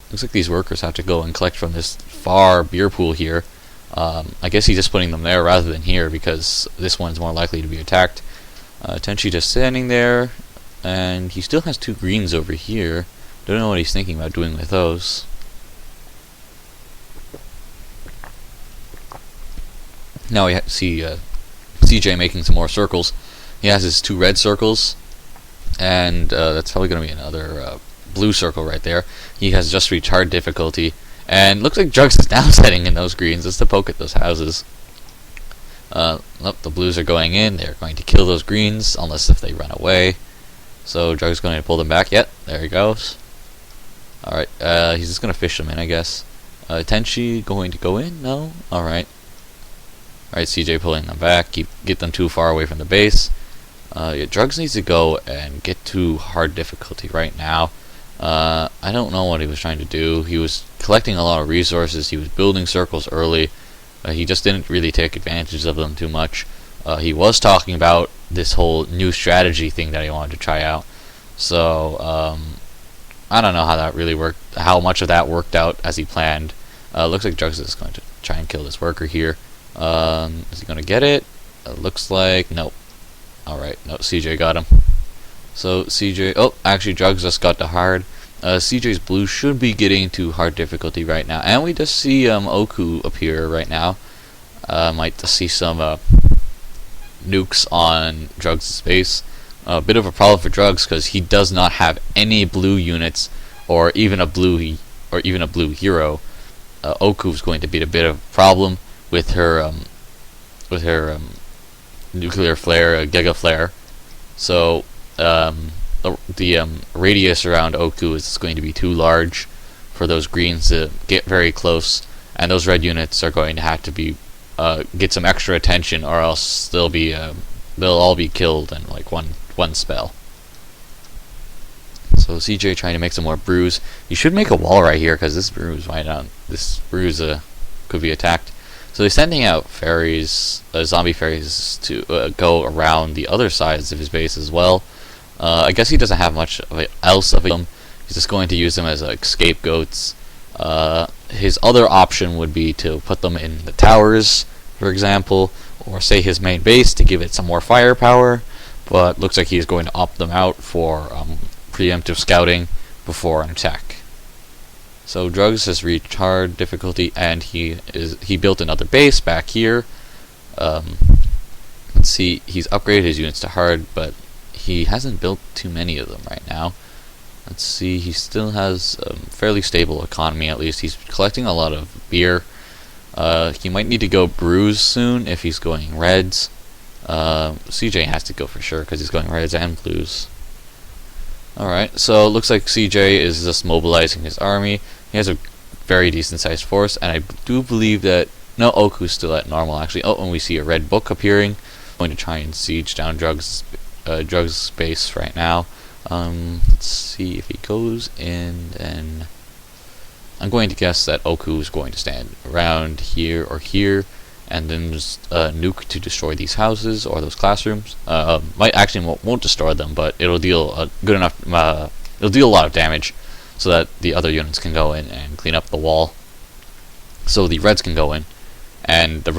Looks like these workers have to go and collect from this far beer pool here. I guess he's just putting them there rather than here because this one's more likely to be attacked. Tenchi just standing there, and he still has 2 greens over here. Don't know what he's thinking about doing with those. Now we see CJ making some more circles. He has his 2 red circles, and that's probably going to be another blue circle right there. He has just reached hard difficulty, and looks like Drugs is now setting in those greens just to poke at those houses. The blues are going in. They're going to kill those greens unless if they run away. So Drugs is going to pull them back. Yep, there he goes. Alright, he's just going to fish them in, I guess. Tenchi going to go in? No? Alright. Alright, CJ pulling them back. Get them too far away from the base. Yeah, Drugs needs to go and get to hard difficulty right now. I don't know what he was trying to do. He was collecting a lot of resources. He was building circles early. He just didn't really take advantage of them too much. He was talking about this whole new strategy thing that he wanted to try out. So, I don't know how that really worked, how much of that worked out as he planned. Looks like Drugs is going to try and kill this worker here. Is he going to get it? Looks like, nope. Alright, no, CJ got him. So, CJ, oh, actually Drugs just got to hard. CJ's blue should be getting to hard difficulty right now. And we just see Oku appear right now. Might just see some nukes on Drugs' base. A bit of a problem for Drugs because he does not have any blue units or even a blue hero. Oku's going to be a bit of a problem with her nuclear flare, giga flare. So the radius around Oku is going to be too large for those greens to get very close, and those red units are going to have to be get some extra attention, or else they'll all be killed in like one spell. So CJ trying to make some more brews. You should make a wall right here because this brews could be attacked. So they're sending out fairies, zombie fairies, to go around the other sides of his base as well. I guess he doesn't have much else of them. He's just going to use them as like scapegoats. His other option would be to put them in the towers, for example, or say his main base to give it some more firepower. But looks like he's going to opt them out for preemptive scouting before an attack. So Drugs has reached hard difficulty, and he built another base back here. Let's see, he's upgraded his units to hard, but he hasn't built too many of them right now. Let's see, he still has a fairly stable economy, at least. He's collecting a lot of beer. He might need to go brews soon if he's going reds. CJ has to go for sure because he's going reds and blues. Alright, so it looks like CJ is just mobilizing his army. He has a very decent sized force, and I do believe that... No, Oku's still at normal actually. Oh, and we see a red book appearing. I'm going to try and siege down Drugs' base right now. Let's see if he goes in, and I'm going to guess that Oku is going to stand around here or here, and then just nuke to destroy these houses or those classrooms. Won't destroy them, but it'll deal it'll deal a lot of damage, so that the other units can go in and clean up the wall. So the reds can go in, and the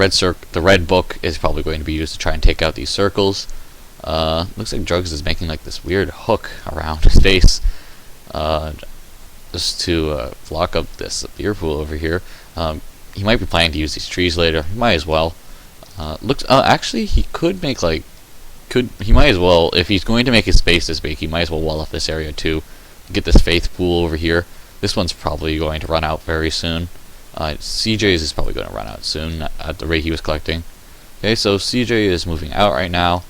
red book is probably going to be used to try and take out these circles. Looks like Drugs is making like this weird hook around his base, just to block up this beer pool over here. He might be planning to use these trees later. He might as well. Actually, he could make he might as well, if he's going to make his space this big, he might as well wall off this area too. Get this faith pool over here. This one's probably going to run out very soon. CJ's is probably going to run out soon at the rate he was collecting. Okay, so CJ is moving out right now,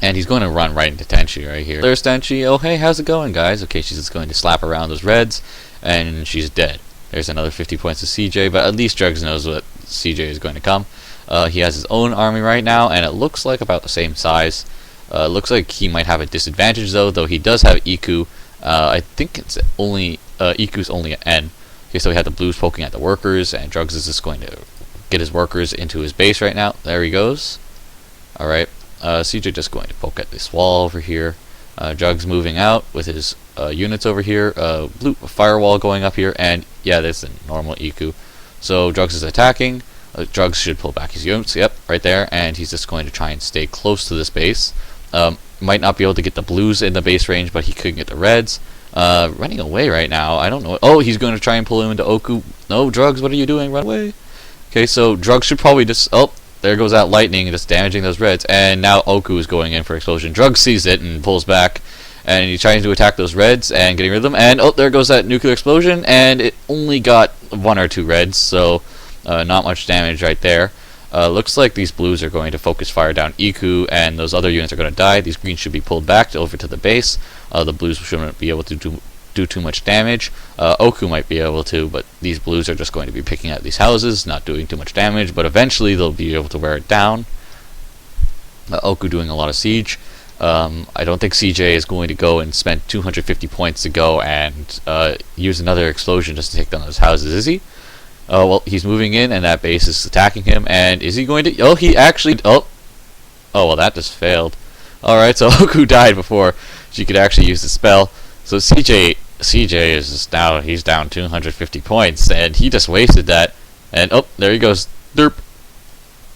and he's going to run right into Tenchi right here. There's Tenchi. Oh, hey, how's it going, guys? Okay, she's just going to slap around those reds, and she's dead. There's another 50 points to CJ, but at least Drugs knows what CJ is going to come. He has his own army right now, and it looks like about the same size. Looks like he might have a disadvantage, though he does have Iku. I think it's only Iku's only an N. Okay, so we have the blues poking at the workers, and Drugs is just going to get his workers into his base right now. There he goes. Alright, CJ just going to poke at this wall over here. Drugs moving out with his units over here. Blue firewall going up here, and yeah, that's a normal Iku. So Drugs is attacking. Drugs should pull back his units. Yep, right there, and he's just going to try and stay close to this base. Might not be able to get the blues in the base range, but he could get the reds. Running away right now. I don't know. Oh, he's going to try and pull him into Oku. No, Drugs, what are you doing? Run away. Okay, so Drugs should probably just... Oh, there goes that lightning, just damaging those reds. And now Oku is going in for explosion. Drugs sees it and pulls back. And he's trying to attack those reds and getting rid of them. And, oh, there goes that nuclear explosion. And it only got 1 or 2 reds, so not much damage right there. Looks like these blues are going to focus fire down Iku, and those other units are going to die. These greens should be pulled back over to the base. The blues shouldn't be able to do too much damage. Oku might be able to, but these blues are just going to be picking at these houses, not doing too much damage, but eventually they'll be able to wear it down. Oku doing a lot of siege. I don't think CJ is going to go and spend 250 points to go and use another explosion just to take down those houses, is he? Well, he's moving in, and that base is attacking him, and is he going to... Oh, he actually... Oh, well, that just failed. Alright, so Oku died before she could actually use the spell. So CJ is just now... He's down 250 points, and he just wasted that. And, oh, there he goes. Derp.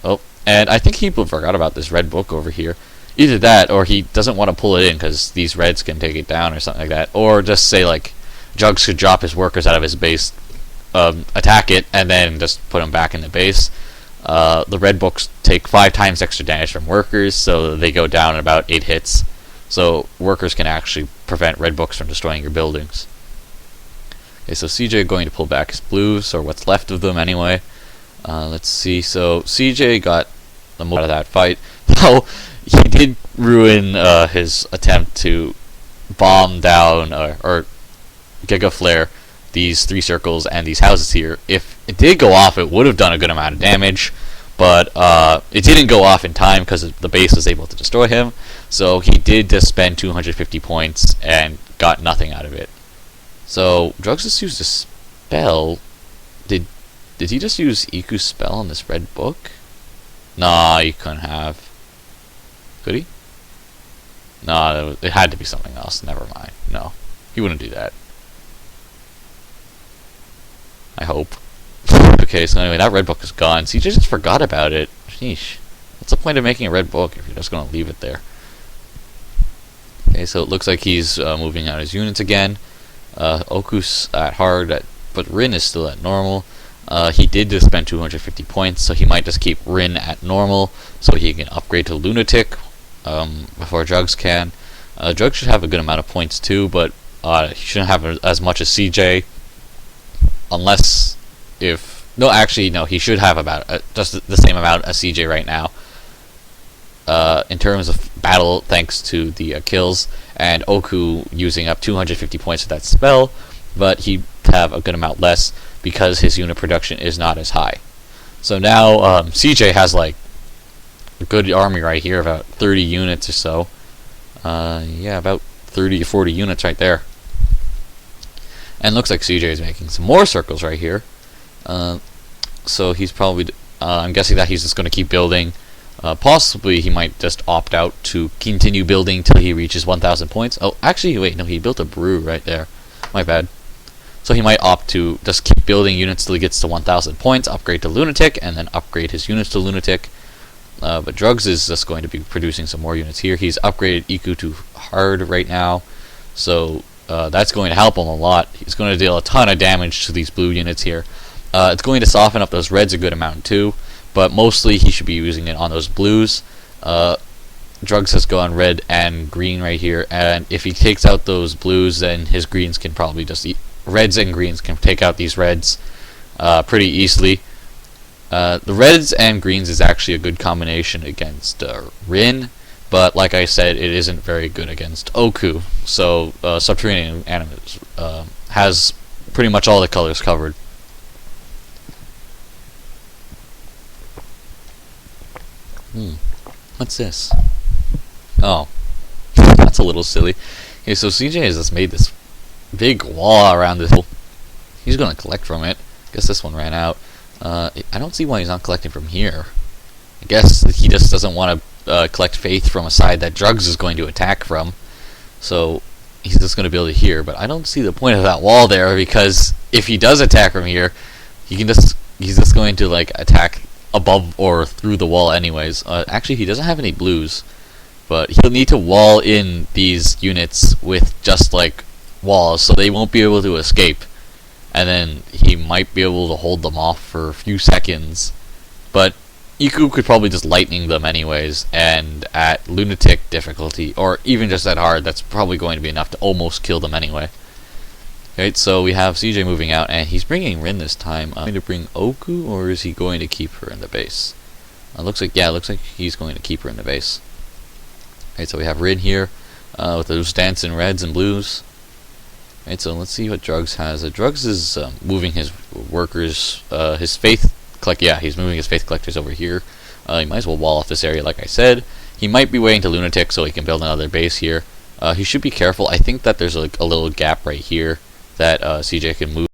Oh, and I think he forgot about this red book over here. Either that, or he doesn't want to pull it in, because these reds can take it down, or something like that. Or just say, like, Jugs could drop his workers out of his base... attack it, and then just put them back in the base. The red books take 5 times extra damage from workers, so they go down in about 8 hits. So workers can actually prevent red books from destroying your buildings. Okay, so CJ going to pull back his blues, or what's left of them anyway. Let's see, so CJ got the most out of that fight. Though he did ruin his attempt to bomb down, or Giga Flare these 3 circles and these houses here. If it did go off, it would have done a good amount of damage, but it didn't go off in time because the base was able to destroy him, so he did just spend 250 points and got nothing out of it. So Drugs just used a spell. Did he just use Iku's spell on this red book? Nah, he couldn't have. Could he? Nah, it had to be something else. Never mind. No, he wouldn't do that. I hope. Okay, so anyway, that red book is gone. CJ just forgot about it. Sheesh. What's the point of making a red book if you're just going to leave it there? Okay, so it looks like he's moving out his units again. Oku's at hard, but Rin is still at normal. He did just spend 250 points, so he might just keep Rin at normal, so he can upgrade to Lunatic before Drugs can. Drugs should have a good amount of points too, but he shouldn't have as much as CJ. Unless, no, actually, no, he should have about just the same amount as CJ right now. In terms of battle, thanks to the kills, and Oku using up 250 points of that spell, but he'd have a good amount less because his unit production is not as high. So now CJ has like a good army right here, about 30 units or so. Yeah, about 30 to 40 units right there. And looks like CJ is making some more circles right here. So he's probably... I'm guessing that he's just going to keep building. Possibly he might just opt out to continue building till he reaches 1,000 points. Oh, actually, wait, no, he built a brew right there. My bad. So he might opt to just keep building units till he gets to 1,000 points, upgrade to Lunatic, and then upgrade his units to Lunatic. But Drugs is just going to be producing some more units here. He's upgraded Iku to hard right now. So... that's going to help him a lot. He's going to deal a ton of damage to these blue units here. It's going to soften up those reds a good amount too, but mostly he should be using it on those blues. Drugs has gone red and green right here, and if he takes out those blues, then his greens can probably just eat. Reds and greens can take out these reds pretty easily. The reds and greens is actually a good combination against Rin. But like I said, it isn't very good against Oku. So Subterranean Animus has pretty much all the colors covered. What's this? Oh, that's a little silly. Okay, so CJ has just made this big wall around this. He's going to collect from it. Guess this one ran out. I don't see why he's not collecting from here. I guess he just doesn't want to collect faith from a side that Drugs is going to attack from. So he's just going to build it here, but I don't see the point of that wall there, because if he does attack from here, he's just going to like attack above or through the wall anyways. Actually, he doesn't have any blues, but he'll need to wall in these units with just like walls, so they won't be able to escape, and then he might be able to hold them off for a few seconds. But Iku could probably just lightning them anyways, and at lunatic difficulty, or even just at hard, that's probably going to be enough to almost kill them anyway. Right, so we have CJ moving out, and he's bringing Rin this time. Going to bring Oku, or is he going to keep her in the base? Looks like he's going to keep her in the base. Right, so we have Rin here with those dancing reds and blues. Right, so let's see what Drugs has. Drugs is moving his workers, his faith collect. Yeah, he's moving his faith collectors over here. He might as well wall off this area, like I said. He might be waiting to lunatic so he can build another base here. He should be careful. I think that there's like a little gap right here that CJ can move